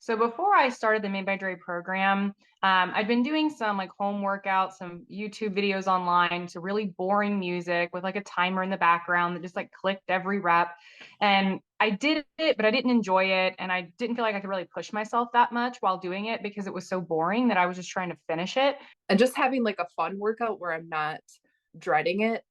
So before I started the Made by Dre program, I'd been doing some like home workouts, some YouTube videos online to really boring music with like a timer in the background that just like clicked every rep. And I did it, but I didn't enjoy it. And I didn't feel like I could really push myself that much while doing it because it was so boring that I was just trying to finish it. And just having like a fun workout where I'm not dreading it,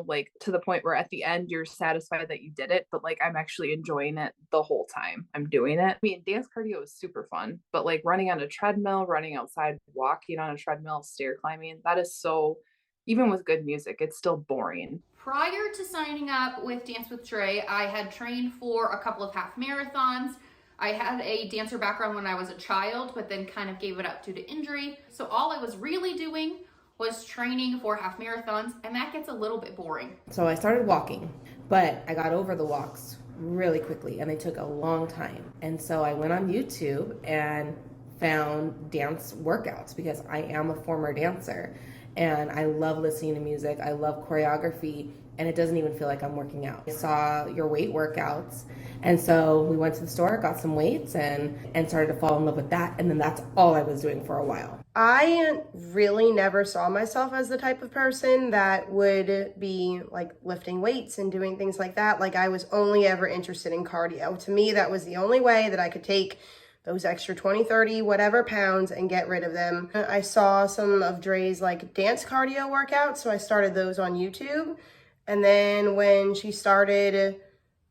like to the point where at the end you're satisfied that you did it, but like I'm actually enjoying it the whole time I'm doing it. I mean, dance cardio is super fun, but like running on a treadmill, running outside, walking on a treadmill, stair climbing, that is so, even with good music, it's still boring. Prior to signing up with Dance with Dre, I had trained for a couple of half marathons. I had a dancer background when I was a child, but then kind of gave it up due to injury. So all I was really doing was training for half marathons, and that gets a little bit boring. So I started walking, but I got over the walks really quickly and they took a long time. And so I went on YouTube and found dance workouts because I am a former dancer and I love listening to music. I love choreography and it doesn't even feel like I'm working out. I saw your weight workouts and so we went to the store, got some weights and started to fall in love with that. And then that's all I was doing for a while. I really never saw myself as the type of person that would be like lifting weights and doing things like that. Like I was only ever interested in cardio. To me, that was the only way that I could take those extra 20, 30, whatever pounds and get rid of them. I saw some of Dre's like dance cardio workouts, so I started those on YouTube. And then when she started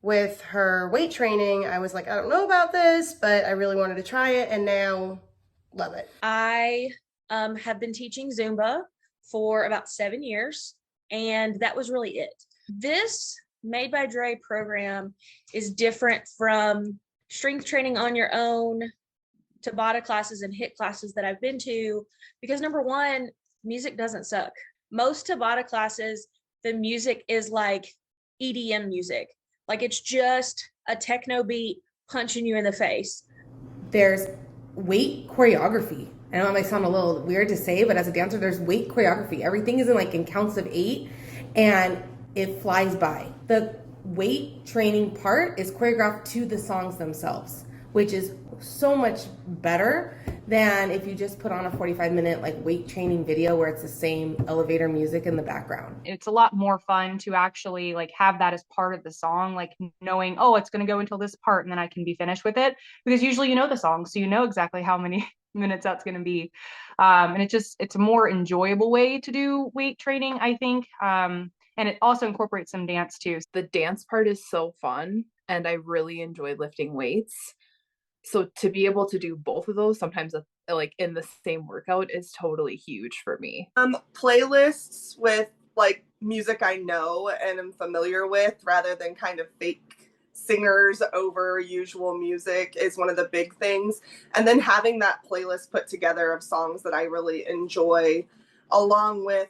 with her weight training, I was like, I don't know about this, but I really wanted to try it and now love it. I have been teaching Zumba for about 7 years, and that was really it. This Made by Dre program is different from strength training on your own, Tabata classes and HIIT classes that I've been to, because number one, music doesn't suck. Most Tabata classes, the music is like EDM music. Like it's just a techno beat punching you in the face. There's weight choreography. I know it might sound a little weird to say, but as a dancer, there's weight choreography. Everything is in counts of 8 and it flies by. The weight training part is choreographed to the songs themselves, which is so much better than if you just put on a 45-minute like weight training video where it's the same elevator music in the background. It's a lot more fun to actually like have that as part of the song, like knowing, oh, it's going to go until this part and then I can be finished with it, because usually you know the song, so you know exactly how many minutes that's going to be. And it's a more enjoyable way to do weight training, I think. And it also incorporates some dance too. The dance part is so fun and I really enjoy lifting weights. So to be able to do both of those sometimes like in the same workout is totally huge for me. Playlists with like music I know and am familiar with rather than kind of fake singers over usual music is one of the big things. And then having that playlist put together of songs that I really enjoy along with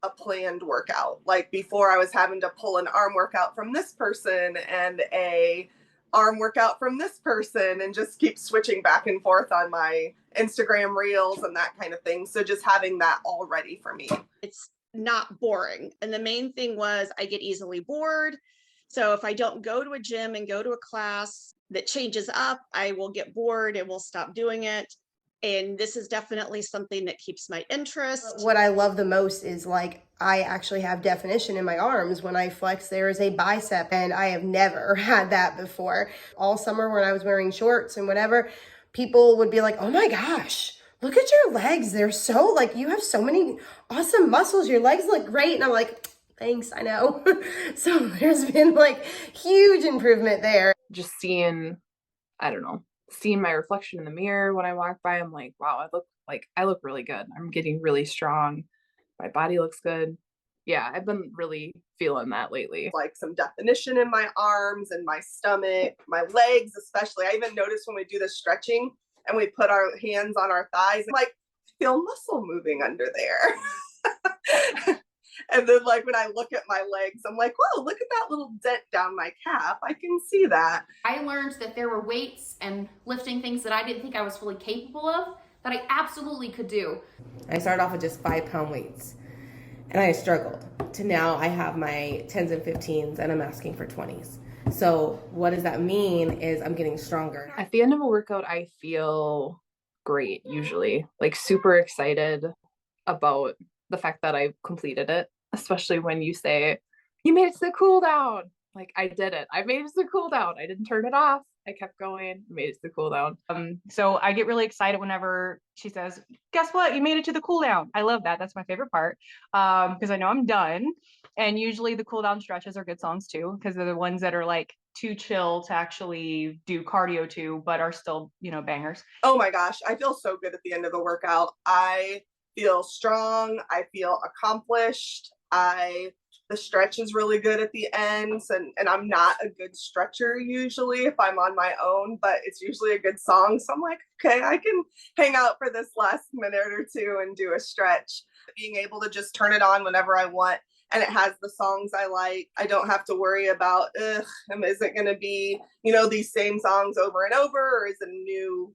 a planned workout. Like before I was having to pull an arm workout from this person and a arm workout from this person and just keep switching back and forth on my Instagram reels and that kind of thing. So just having that all ready for me. It's not boring. And the main thing was I get easily bored. So if I don't go to a gym and go to a class that changes up, I will get bored and will stop doing it. And this is definitely something that keeps my interest. What I love the most is like I actually have definition in my arms. When I flex, there is a bicep, and I have never had that before. All summer when I was wearing shorts and whatever, people would be like, oh my gosh, look at your legs. They're so like, you have so many awesome muscles. Your legs look great. And I'm like, thanks, I know. So there's been like huge improvement there. Just seeing my reflection in the mirror when I walk by, I'm like, wow, I look really good. I'm getting really strong. My body looks good. Yeah, I've been really feeling that lately. Like some definition in my arms and my stomach, my legs especially. I even noticed when we do the stretching and we put our hands on our thighs, like feel muscle moving under there. And then like when I look at my legs, I'm like, whoa, look at that little dent down my calf. I can see that. I learned that there were weights and lifting things that I didn't think I was fully capable of that I absolutely could do. I started off with just 5-pound weights and I struggled to now I have my 10s and 15s and I'm asking for 20s. So what does that mean is I'm getting stronger. At the end of a workout, I feel great usually, like super excited about the fact that I completed it, especially when you say, you made it to the cool down. Like I did it. I made it to the cool down. I didn't turn it off. I kept going, made it to the cool down. So I get really excited whenever she says, guess what? You made it to the cool down. I love that. That's my favorite part. Because I know I'm done. And usually the cool down stretches are good songs too, because they're the ones that are like too chill to actually do cardio to, but are still, bangers. Oh my gosh, I feel so good at the end of the workout. I feel strong. I feel accomplished. The stretch is really good at the ends, and I'm not a good stretcher usually if I'm on my own, but it's usually a good song. So I'm like, okay, I can hang out for this last minute or two and do a stretch. Being able to just turn it on whenever I want, and it has the songs I like. I don't have to worry about, is it going to be, these same songs over and over, or is it a new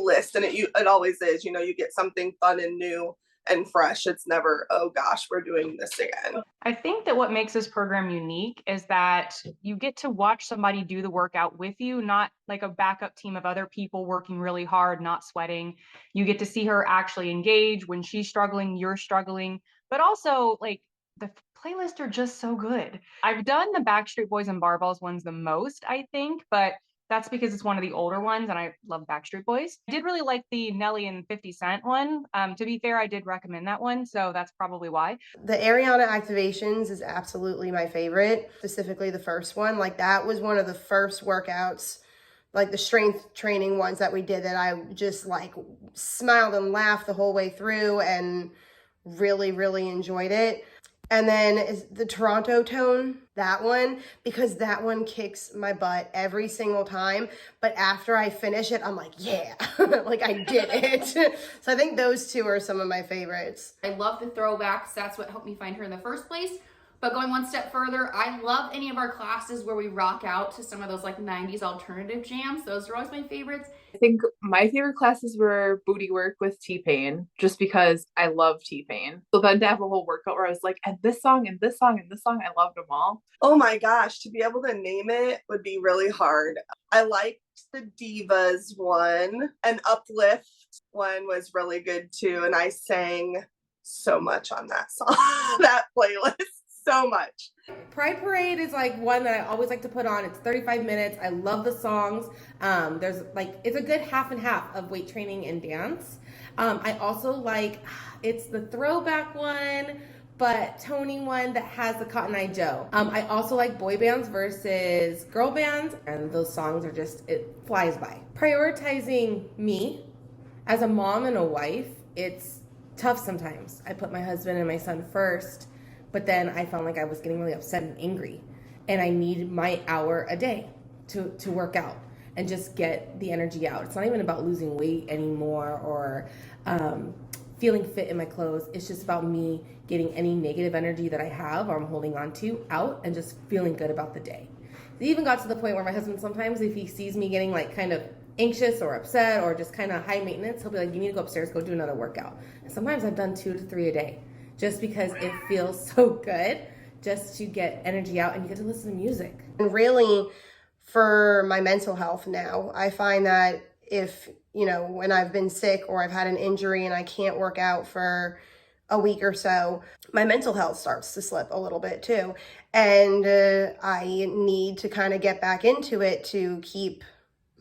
list? And it always is, you get something fun and new and fresh. It's never, oh gosh, we're doing this again. I think that what makes this program unique is that you get to watch somebody do the workout with you, not like a backup team of other people working really hard, not sweating. You get to see her actually engage. When she's struggling, you're struggling, but also like the playlists are just so good. I've done the Backstreet Boys and Barbells ones the most, I think, but that's because it's one of the older ones and I love Backstreet Boys. I did really like the Nelly and 50 Cent one. To be fair, I did recommend that one, so that's probably why. The Ariana activations is absolutely my favorite, specifically the first one. Like that was one of the first workouts, like the strength training ones that we did, that I just like smiled and laughed the whole way through and really, really enjoyed it. And then is the Toronto tone, that one, because that one kicks my butt every single time. But after I finish it, I'm like, yeah, like I did it. So I think those two are some of my favorites. I love the throwbacks. That's what helped me find her in the first place. But going one step further, I love any of our classes where we rock out to some of those like 90s alternative jams. Those are always my favorites. I think my favorite classes were booty work with T-Pain, just because I love T-Pain. So then to have a whole workout where I was like, and this song, and this song, and this song, I loved them all. Oh my gosh, to be able to name it would be really hard. I liked the Divas one, and Uplift one was really good too. And I sang so much on that song, that playlist. So much. Pride Parade is like one that I always like to put on. It's 35 minutes. I love the songs. There's like, it's a good half and half of weight training and dance. I also like, it's the throwback one, but Tony one that has the Cotton Eye Joe. I also like boy bands versus girl bands, and those songs are just, it flies by. Prioritizing me as a mom and a wife, it's tough sometimes. I put my husband and my son first. But then I found like I was getting really upset and angry, and I need my hour a day to work out and just get the energy out. It's not even about losing weight anymore or feeling fit in my clothes. It's just about me getting any negative energy that I have or I'm holding on to out and just feeling good about the day. It even got to the point where my husband sometimes, if he sees me getting like kind of anxious or upset or just kind of high maintenance, he'll be like, you need to go upstairs, go do another workout. And sometimes I've done 2 to 3 a day, just because it feels so good just to get energy out and you get to listen to music. And really, for my mental health now, I find that if, when I've been sick or I've had an injury and I can't work out for a week or so, my mental health starts to slip a little bit too. And I need to kind of get back into it to keep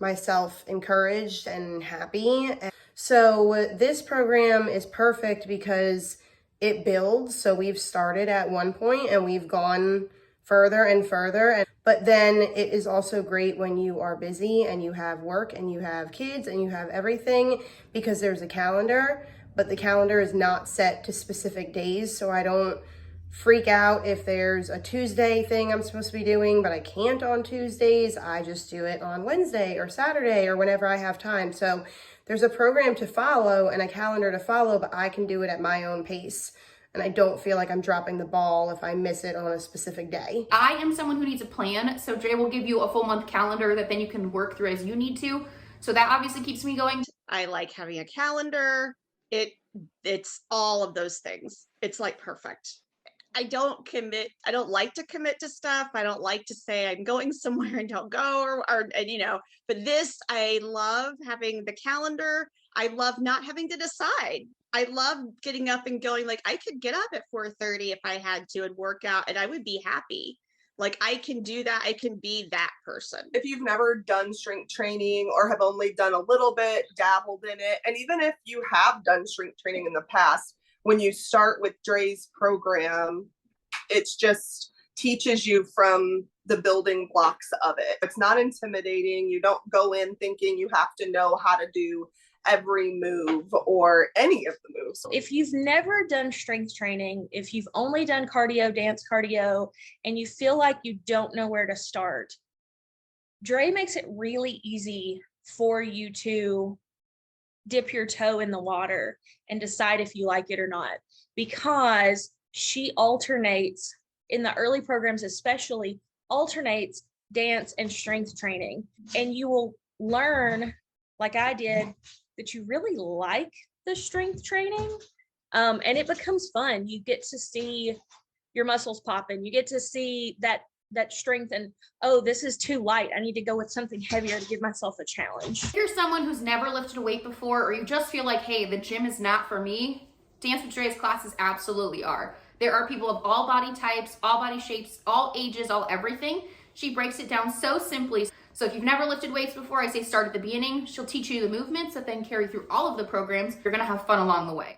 myself encouraged and happy. So this program is perfect because it builds. So we've started at one point and we've gone further and further. But then it is also great when you are busy and you have work and you have kids and you have everything, because there's a calendar, but the calendar is not set to specific days. So I don't freak out if there's a Tuesday thing I'm supposed to be doing, but I can't on Tuesdays. I just do it on Wednesday or Saturday or whenever I have time. So there's a program to follow and a calendar to follow, but I can do it at my own pace. And I don't feel like I'm dropping the ball if I miss it on a specific day. I am someone who needs a plan. So Dre will give you a full month calendar that then you can work through as you need to. So that obviously keeps me going. I like having a calendar. It's all of those things. It's like perfect. I don't commit. I don't like to commit to stuff. I don't like to say I'm going somewhere and don't go and but this, I love having the calendar. I love not having to decide. I love getting up and going, like I could get up at 4:30 if I had to and work out and I would be happy. Like I can do that. I can be that person. If you've never done strength training or have only done a little bit, dabbled in it, and even if you have done strength training in the past, when you start with Dre's program, it's just teaches you from the building blocks of it. It's not intimidating. You don't go in thinking you have to know how to do every move or any of the moves. If you've never done strength training, if you've only done cardio, dance cardio, and you feel like you don't know where to start, Dre makes it really easy for you to dip your toe in the water and decide if you like it or not, because she alternates in the early programs, especially alternates dance and strength training. And you will learn, like I did, that you really like the strength training. And it becomes fun. You get to see your muscles popping. You get to see that strength and, oh, this is too light. I need to go with something heavier to give myself a challenge. If you're someone who's never lifted a weight before, or you just feel like, hey, the gym is not for me, Dance with Dre's classes absolutely are. There are people of all body types, all body shapes, all ages, all everything. She breaks it down so simply. So if you've never lifted weights before, I say start at the beginning. She'll teach you the movements that then carry through all of the programs. You're gonna have fun along the way.